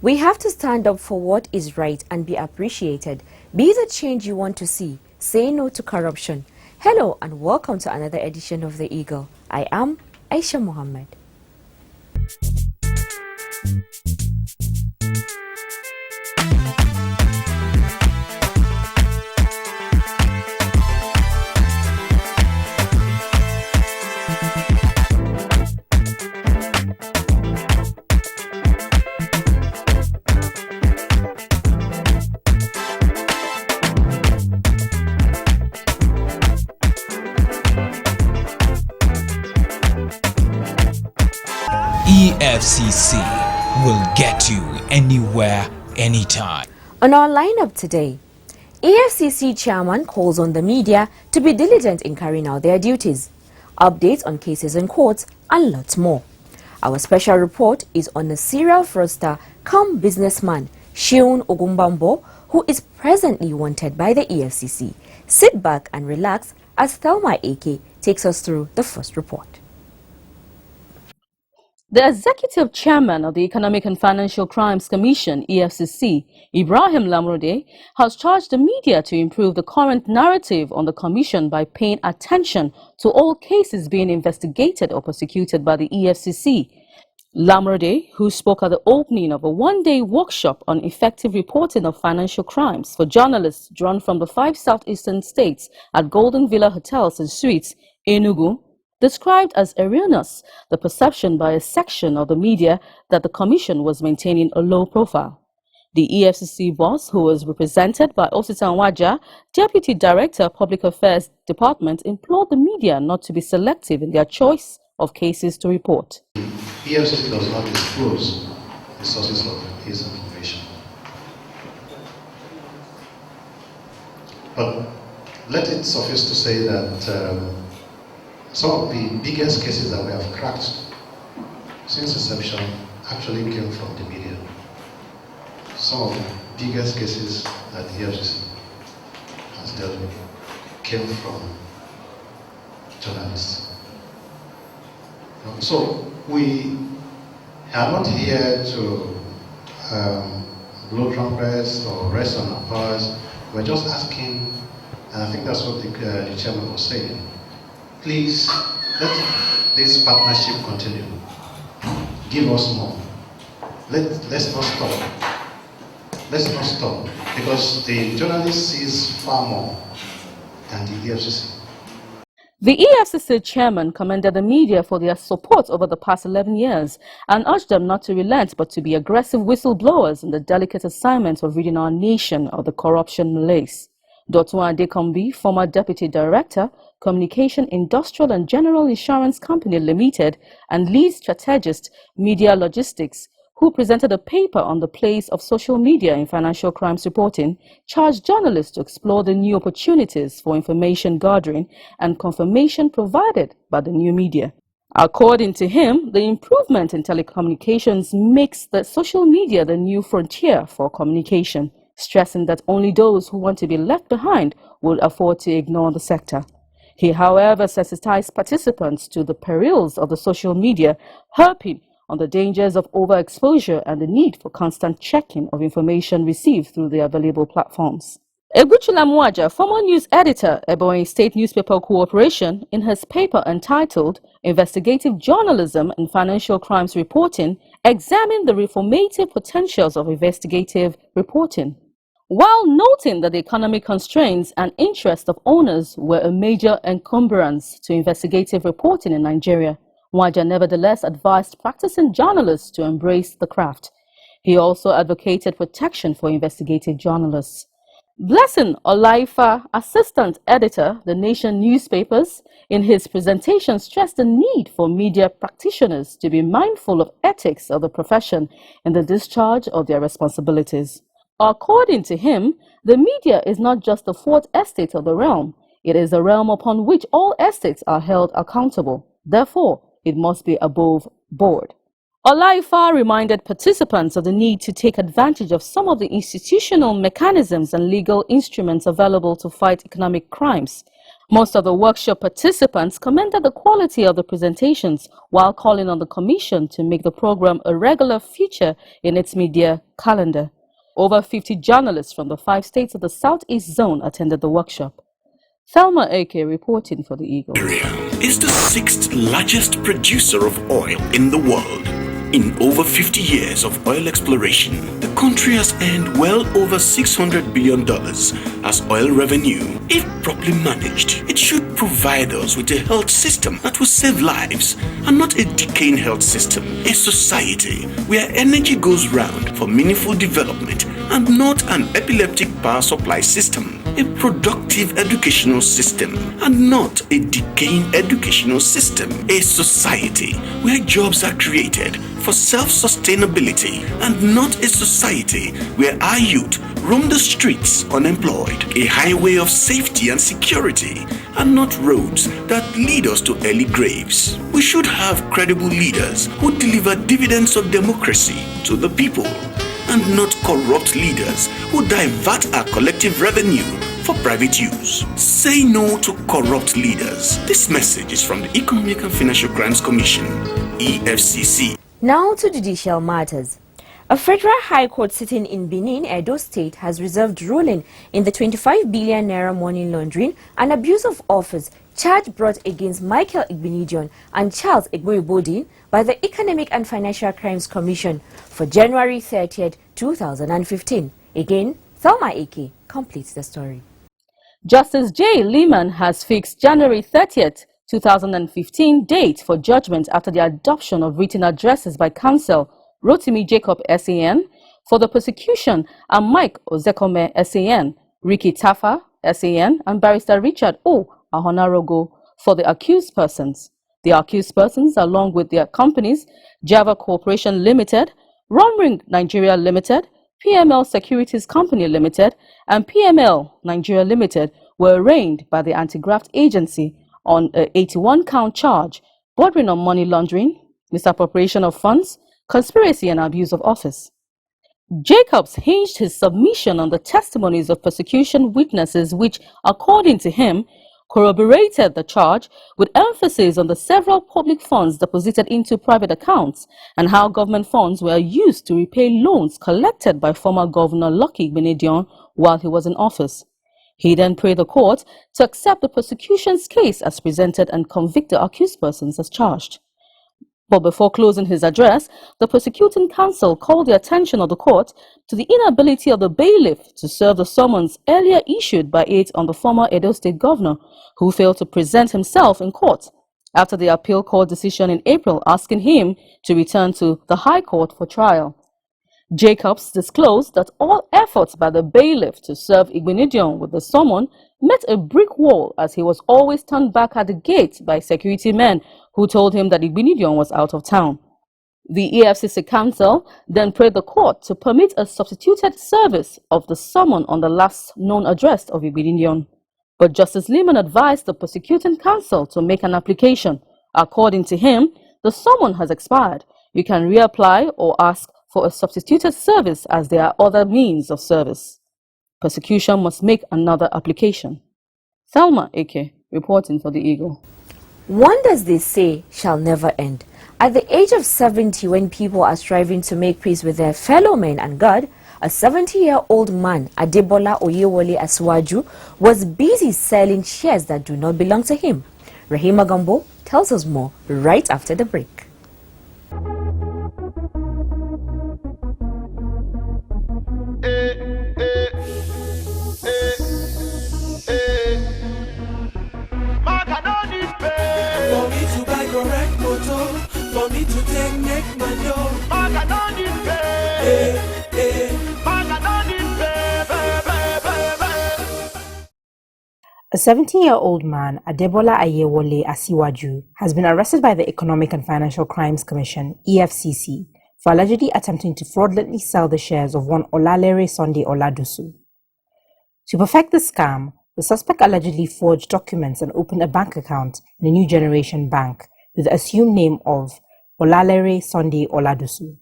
We have to stand up for what is right and be appreciated. Be the change you want to see. Say no to corruption. Hello and welcome to another edition of The Eagle. I am Aisha Mohammed. EFCC will get you anywhere, anytime. On our lineup today, EFCC chairman calls on the media to be diligent in carrying out their duties, updates on cases in courts, and lots more. Our special report is on a serial fraudster come businessman, Sheun Ogumbambo, who is presently wanted by the EFCC. Sit back and relax as Thelma Ake takes us through the first report. The executive chairman of the Economic and Financial Crimes Commission, EFCC, Ibrahim Lamrode, has charged the media to improve the current narrative on the commission by paying attention to all cases being investigated or prosecuted by the EFCC. Lamrode, who spoke at the opening of a one-day workshop on effective reporting of financial crimes for journalists drawn from the 5 southeastern states at Golden Villa Hotels and Suites, Enugu, described as erroneous the perception by a section of the media that the commission was maintaining a low profile. The EFCC boss, who was represented by Osita Nwaja, Deputy Director of Public Affairs Department, implored the media not to be selective in their choice of cases to report. EFCC does not disclose the sources of his information. But let it suffice to say that some of the biggest cases that we have cracked since inception actually came from the media. Some of the biggest cases that the EFCC has dealt with came from journalists. So we are not here to blow trumpets or rest on our powers. We're just asking, and I think that's what the chairman was saying, please let this partnership continue. Give us more. Let's not stop. Let's not stop, because the journalist sees far more than the EFCC. The EFCC chairman commended the media for their support over the past 11 years and urged them not to relent but to be aggressive whistleblowers in the delicate assignment of ridding our nation of the corruption malaise. Dr. Adekombi, former Deputy Director, Communication Industrial and General Insurance Company Limited, and lead strategist, Media Logistics, who presented a paper on the place of social media in financial crimes reporting, charged journalists to explore the new opportunities for information gathering and confirmation provided by the new media. According to him, the improvement in telecommunications makes the social media the new frontier for communication, stressing that only those who want to be left behind will afford to ignore the sector. He, however, sensitized participants to the perils of the social media, harping on the dangers of overexposure and the need for constant checking of information received through the available platforms. Eguchula Mwaja, former news editor, Ebonyi State Newspaper Corporation, in his paper entitled Investigative Journalism and Financial Crimes Reporting, examined the reformative potentials of investigative reporting. While noting that the economic constraints and interests of owners were a major encumbrance to investigative reporting in Nigeria, Mwaja nevertheless advised practicing journalists to embrace the craft. He also advocated protection for investigative journalists. Blessing Olaifa, assistant editor, The Nation newspapers, in his presentation stressed the need for media practitioners to be mindful of ethics of the profession in the discharge of their responsibilities. According to him, the media is not just the fourth estate of the realm. It is a realm upon which all estates are held accountable. Therefore, it must be above board. Olaifa reminded participants of the need to take advantage of some of the institutional mechanisms and legal instruments available to fight economic crimes. Most of the workshop participants commended the quality of the presentations while calling on the Commission to make the program a regular feature in its media calendar. Over 50 journalists from the 5 states of the Southeast Zone attended the workshop. Thelma Ake reporting for the Eagle. Nigeria is the 6th largest producer of oil in the world. In over 50 years of oil exploration, the country has earned well over $600 billion as oil revenue. If properly managed, it should provide us with a health system that will save lives and not a decaying health system. A society where energy goes round for meaningful development and not an epileptic power supply system. A productive educational system and not a decaying educational system. A society where jobs are created for self-sustainability and not a society where our youth roam the streets unemployed. A highway of safety and security and not roads that lead us to early graves. We should have credible leaders who deliver dividends of democracy to the people and not corrupt leaders who divert our collective revenue for private use. Say no to corrupt leaders. This message is from the Economic and Financial Crimes Commission, EFCC. Now to judicial matters. A federal high court sitting in Benin, Edo State, has reserved ruling in the 25 billion naira money laundering and abuse of office charge brought against Michael Igbinidion and Charles Egboibodin by the Economic and Financial Crimes Commission for January 30th, 2015. Again, Thelma Ake completes the story. Justice J. Lehman has fixed January 30th, 2015 date for judgment after the adoption of written addresses by counsel Rotimi Jacob SAN for the prosecution and Mike Ozekome SAN, Ricky Tafa SAN, and Barrister Richard O. Ahonarogo for the accused persons. The accused persons, along with their companies, Java Corporation Limited, Rumring Nigeria Limited, PML Securities Company Limited, and PML Nigeria Limited, were arraigned by the Anti-Graft Agency on an 81-count charge bordering on money laundering, misappropriation of funds, conspiracy and abuse of office. Jacobs hinged his submission on the testimonies of prosecution witnesses which, according to him, corroborated the charge with emphasis on the several public funds deposited into private accounts and how government funds were used to repay loans collected by former Governor Lucky Igbinidion while he was in office. He then prayed the court to accept the prosecution's case as presented and convict the accused persons as charged. But before closing his address, the prosecuting counsel called the attention of the court to the inability of the bailiff to serve the summons earlier issued by it on the former Edo State governor, who failed to present himself in court after the appeal court decision in April asking him to return to the High Court for trial. Jacobs disclosed that all efforts by the bailiff to serve Igbinidion with the summon met a brick wall as he was always turned back at the gate by security men who told him that Igbinidion was out of town. The EFCC counsel then prayed the court to permit a substituted service of the summon on the last known address of Igbinidion. But Justice Lehman advised the prosecuting counsel to make an application. According to him, the summon has expired. You can reapply or ask for a substituted service as there are other means of service. Prosecution must make another application. Thelma Ake, reporting for the Eagle. Wonders, they say, shall never end. At the age of 70, when people are striving to make peace with their fellow men and God, a 70-year-old man, Adebola Oyewole Asiwaju, was busy selling shares that do not belong to him. Rahima Gambo tells us more right after the break. For me to take neck man yo, A 17-year-old man, Adebola Oyewole Asiwaju, has been arrested by the Economic and Financial Crimes Commission, EFCC, for allegedly attempting to fraudulently sell the shares of one Olalere Sunday Oladusu. To perfect the scam, the suspect allegedly forged documents and opened a bank account in a New Generation bank with the assumed name of Olalere Sunday Oladusu.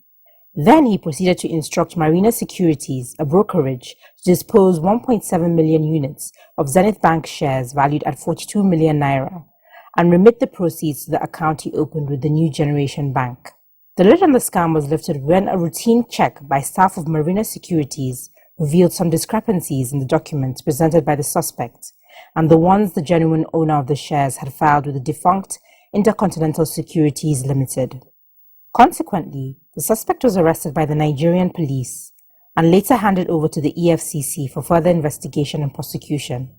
Then he proceeded to instruct Marina Securities, a brokerage, to dispose 1.7 million units of Zenith Bank shares valued at 42 million naira and remit the proceeds to the account he opened with the New Generation Bank. The lid on the scam was lifted when a routine check by staff of Marina Securities revealed some discrepancies in the documents presented by the suspect and the ones the genuine owner of the shares had filed with the defunct Intercontinental Securities Limited. Consequently, the suspect was arrested by the Nigerian police and later handed over to the EFCC for further investigation and prosecution.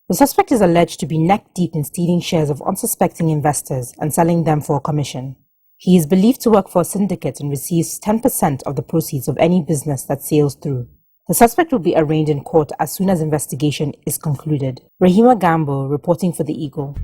The suspect is alleged to be neck-deep in stealing shares of unsuspecting investors and selling them for a commission. He is believed to work for a syndicate and receives 10% of the proceeds of any business that sails through. The suspect will be arraigned in court as soon as investigation is concluded. Rahima Gambo, reporting for The Eagle.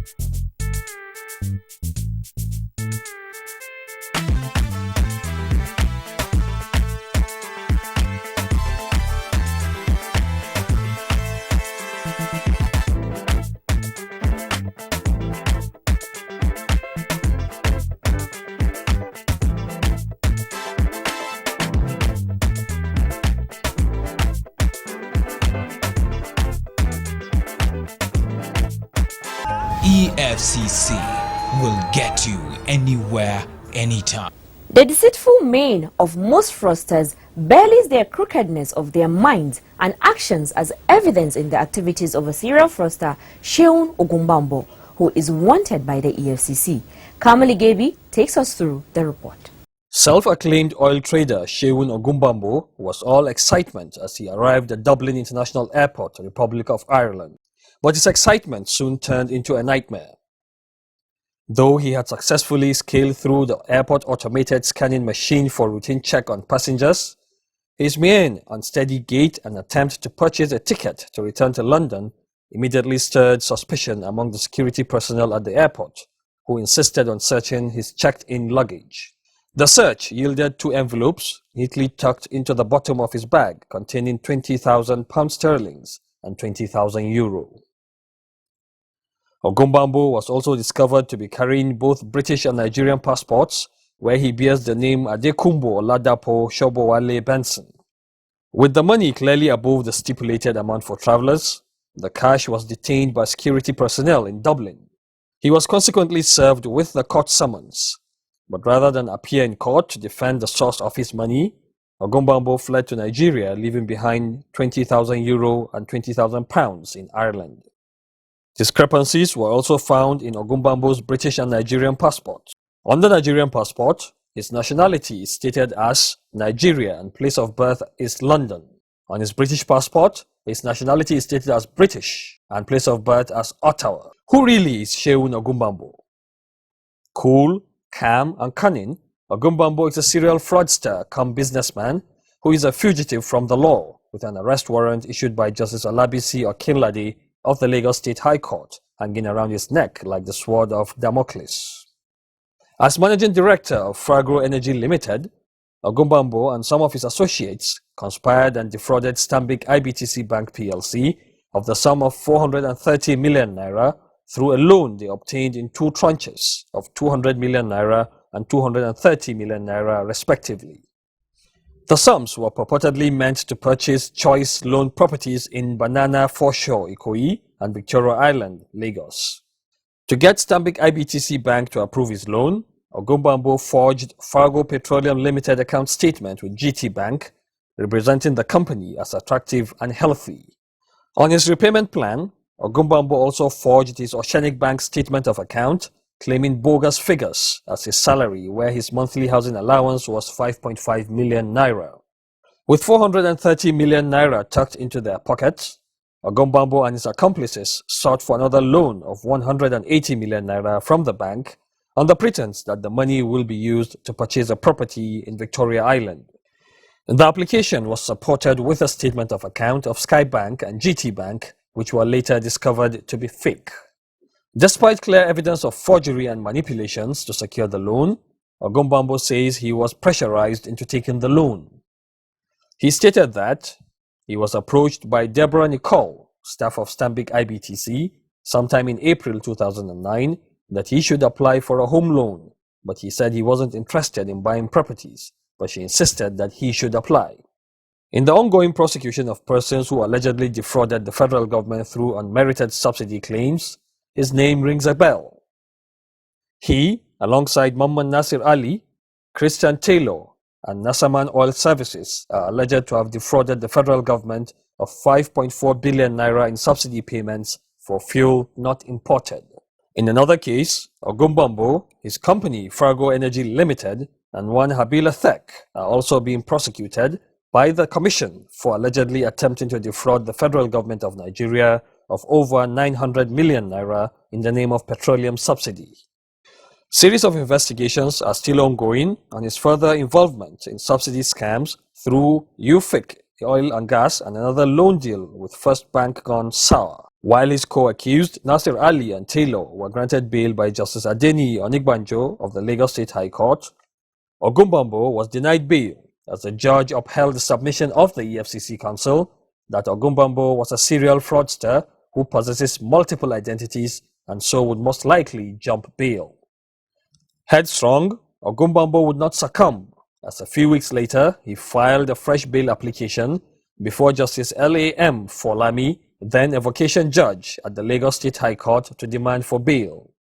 EFCC will get you anywhere, anytime. The deceitful mane of most fraudsters belies their crookedness of their minds and actions as evidence in the activities of a serial fraudster, Sheun Ogunbambo, who is wanted by the EFCC. Kamali Gebi takes us through the report. Self-acclaimed oil trader Sheun Ogunbambo was all excitement as he arrived at Dublin International Airport, Republic of Ireland. But his excitement soon turned into a nightmare. Though he had successfully scaled through the airport automated scanning machine for routine check on passengers, his mien, unsteady gait and attempt to purchase a ticket to return to London immediately stirred suspicion among the security personnel at the airport, who insisted on searching his checked-in luggage. The search yielded 2 envelopes neatly tucked into the bottom of his bag containing £20,000 and €20,000. Ogunbambo was also discovered to be carrying both British and Nigerian passports, where he bears the name Adekumbo Oladapo Shobowale Benson. With the money clearly above the stipulated amount for travellers, the cash was detained by security personnel in Dublin. He was consequently served with the court summons, but rather than appear in court to defend the source of his money, Ogunbambo fled to Nigeria, leaving behind €20,000 and £20,000 in Ireland. Discrepancies were also found in Ogunbambo's British and Nigerian passports. On the Nigerian passport, his nationality is stated as Nigeria and place of birth is London. On his British passport, his nationality is stated as British and place of birth as Ottawa. Who really is Sheun Ogunbambo? Cool, calm and cunning, Ogunbambo is a serial fraudster come businessman who is a fugitive from the law with an arrest warrant issued by Justice Olabisi Okinlade of the Lagos State High Court hanging around his neck like the sword of Damocles. As managing director of Fragro Energy Limited, Ogunbambo and some of his associates conspired and defrauded Stanbic IBTC Bank PLC of the sum of 430 million naira through a loan they obtained in 2 tranches of 200 million naira and 230 million naira respectively. The sums were purportedly meant to purchase choice loan properties in Banana Foreshore, Ikoyi, and Victoria Island, Lagos. To get Stanbic IBTC Bank to approve his loan, Ogunbambo forged Fargo Petroleum Limited account statement with GT Bank, representing the company as attractive and healthy. On his repayment plan, Ogunbambo also forged his Oceanic Bank statement of account, claiming bogus figures as his salary, where his monthly housing allowance was 5.5 million naira. With 430 million naira tucked into their pockets, Ogunbambo and his accomplices sought for another loan of 180 million naira from the bank on the pretense that the money will be used to purchase a property in Victoria Island. The application was supported with a statement of account of Sky Bank and GT Bank, which were later discovered to be fake. Despite clear evidence of forgery and manipulations to secure the loan, Ogunbambo says he was pressurized into taking the loan. He stated that he was approached by Deborah Nicole, staff of Stanbic IBTC, sometime in April 2009, that he should apply for a home loan, but he said he wasn't interested in buying properties but she insisted that he should apply. In the ongoing prosecution of persons who allegedly defrauded the federal government through unmerited subsidy claims, his name rings a bell. He, alongside Muhammad Nasir Ali, Christian Taylor, and Nasaman Oil Services, are alleged to have defrauded the federal government of 5.4 billion naira in subsidy payments for fuel not imported. In another case, Ogumbambo, his company Fargo Energy Limited, and one Habila Thek are also being prosecuted by the Commission for allegedly attempting to defraud the federal government of Nigeria of over 900 million naira in the name of petroleum subsidy. Series of investigations are still ongoing on his further involvement in subsidy scams through UFIC, Oil and Gas, and another loan deal with First Bank gone sour. While his co-accused Nasir Ali and Taylor were granted bail by Justice Adeni Onigbanjo of the Lagos State High Court, Ogumbambo was denied bail as the judge upheld the submission of the EFCC counsel that Ogumbambo was a serial fraudster who possesses multiple identities and so would most likely jump bail. Headstrong, Ogumbambo would not succumb, as a few weeks later he filed a fresh bail application before Justice L.A.M. Folami, then a vocation judge at the Lagos State High Court, to demand for bail.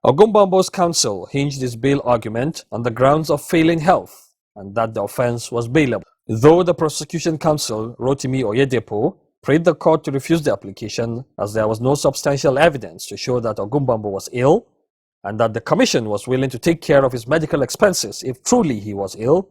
Ogumbambo's counsel hinged his bail argument on the grounds of failing health and that the offense was bailable. Though the prosecution counsel, Rotimi Oyedepo, prayed the court to refuse the application as there was no substantial evidence to show that Ogumbambo was ill and that the commission was willing to take care of his medical expenses if truly he was ill,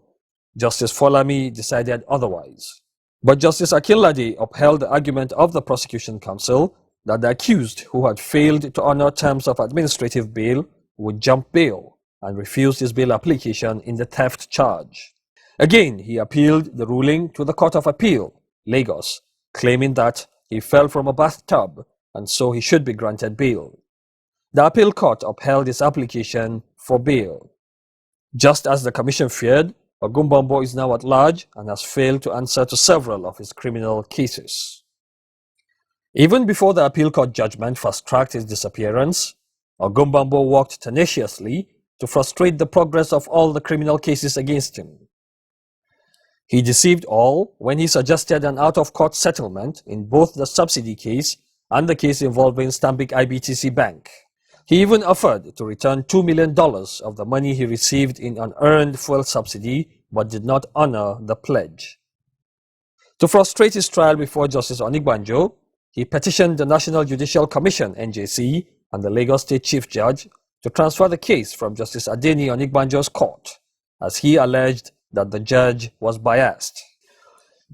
Justice Folami decided otherwise. But Justice Akinlade upheld the argument of the prosecution counsel that the accused who had failed to honor terms of administrative bail would jump bail and refused his bail application in the theft charge. Again, he appealed the ruling to the Court of Appeal, Lagos, claiming that he fell from a bathtub and so he should be granted bail. The appeal court upheld his application for bail. Just as the commission feared, Ogumbambo is now at large and has failed to answer to several of his criminal cases. Even before the appeal court judgment fast-tracked his disappearance, Ogumbambo worked tenaciously to frustrate the progress of all the criminal cases against him. He deceived all when he suggested an out-of-court settlement in both the subsidy case and the case involving Stanbic IBTC Bank. He even offered to return $2 million of the money he received in unearned fuel subsidy, but did not honor the pledge. To frustrate his trial before Justice Onigbanjo, he petitioned the National Judicial Commission (NJC) and the Lagos State Chief Judge to transfer the case from Justice Adeni Onigbanjo's court, as he alleged that the judge was biased.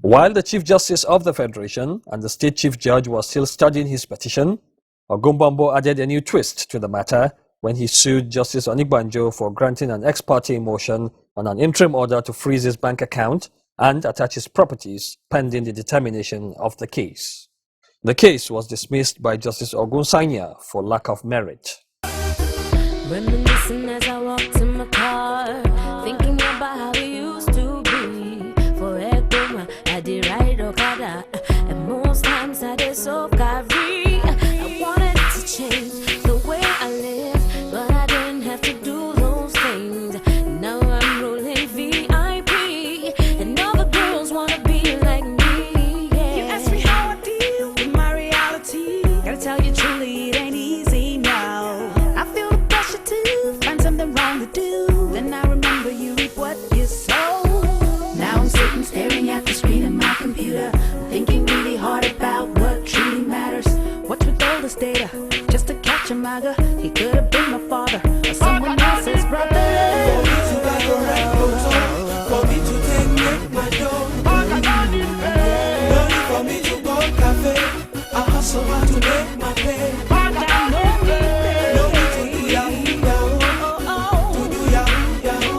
While the Chief Justice of the Federation and the State Chief Judge were still studying his petition, Ogumbambo added a new twist to the matter when he sued Justice Onigbanjo for granting an ex parte motion on an interim order to freeze his bank account and attach his properties pending the determination of the case. The case was dismissed by Justice Ogunsanya for lack of merit. Reminiscing as I walked in my car, thinking about how we used to be. For Ekuma, I did ride Okada, and most times I did so carry. I wanted to change the way I live, but I didn't have to do those things. Now I'm rolling VIP, and all the girls wanna be like me. Yeah. You ask me how I deal with my reality. Gotta tell you truly, it ain't easy now. I feel the pressure to find something wrong to do. Then I remember you reap what you sow. Now I'm sitting staring at the screen of my computer, thinking really hard about what truly matters. What's with all this data? Just to catch a maga. He could have been my father or someone else's brother. For me to buy the right photo, for me to take my dough. No need for me to go cafe. I hustle hard to make my pay. No need to do Yahoo-Yahoo, to do Yahoo-Yahoo.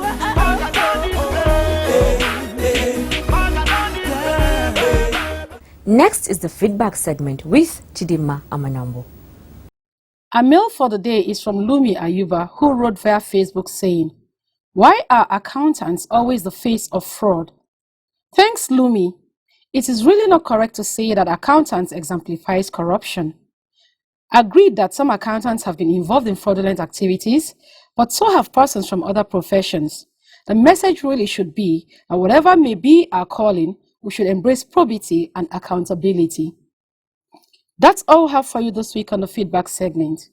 Next is the feedback segment with Chidima Amanambo. Our mail for the day is from Lumi Ayuba, who wrote via Facebook saying, "Why are accountants always the face of fraud?" Thanks, Lumi. It is really not correct to say that accountants exemplifies corruption. Agreed that some accountants have been involved in fraudulent activities, but so have persons from other professions. The message really should be that whatever may be our calling, we should embrace probity and accountability. That's all we have for you this week on the feedback segment.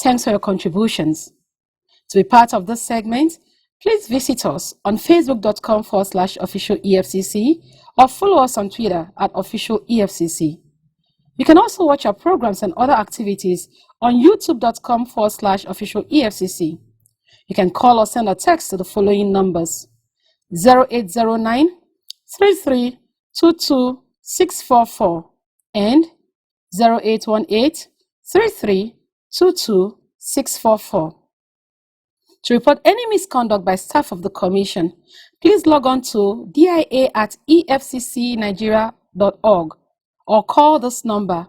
Thanks for your contributions. To be part of this segment, please visit us on facebook.com/official EFCC or follow us on Twitter @official EFCC. You can also watch our programs and other activities on youtube.com/official EFCC. You can call or send a text to the following numbers: 0809 3322 644 and 0818 3322 644. To report any misconduct by staff of the Commission, please log on to dia@efccnigeria.org or call this number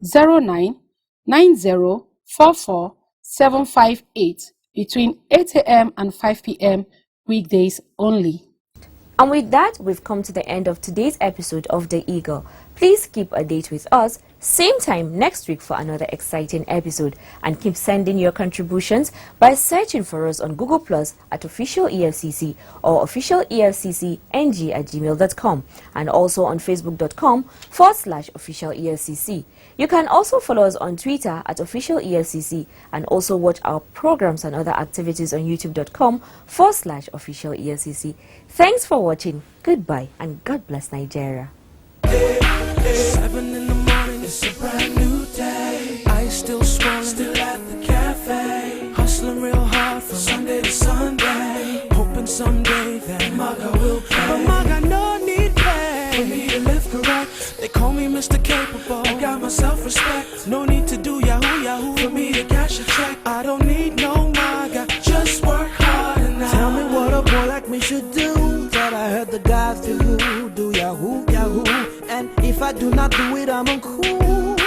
0990447758 between 8 a.m. and 5 p.m. weekdays only. And with that, we've come to the end of today's episode of The Eagle. Please keep a date with us, same time next week for another exciting episode. And keep sending your contributions by searching for us on Google Plus @Official EFCC or officialefccng@gmail.com and also on facebook.com/Official EFCC. You can also follow us on Twitter @Official EFCC and also watch our programs and other activities on youtube.com/Official EFCC. Thanks for watching. Goodbye and God bless Nigeria. 7 in the morning, it's a brand new day. I still swollen, still at the cafe. Hustling real hard from Sunday to Sunday. Hoping someday that Maga will pay. But Maga no need pay for me to live correct. They call me Mr. Capable. I got my self-respect. No need to do Yahoo-Yahoo for me to cash a check. I don't need no Maga, just work hard and tell me what a boy like me should do. That I heard the guys do Yahoo-Yahoo. And if I do not do it, I'm uncool.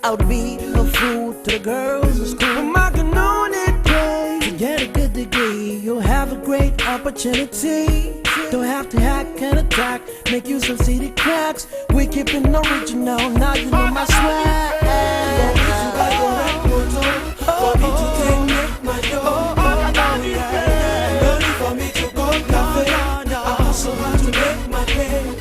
I would be a fool to the girls in school. I'm not gonna know it, pay to get a good degree. You'll have a great opportunity. Don't have to hack and attack. Make use of CD cracks. We keep it original. Now you know my swag. For me to take my dough. No need for me to go cafe. I hustle hard to make my pay.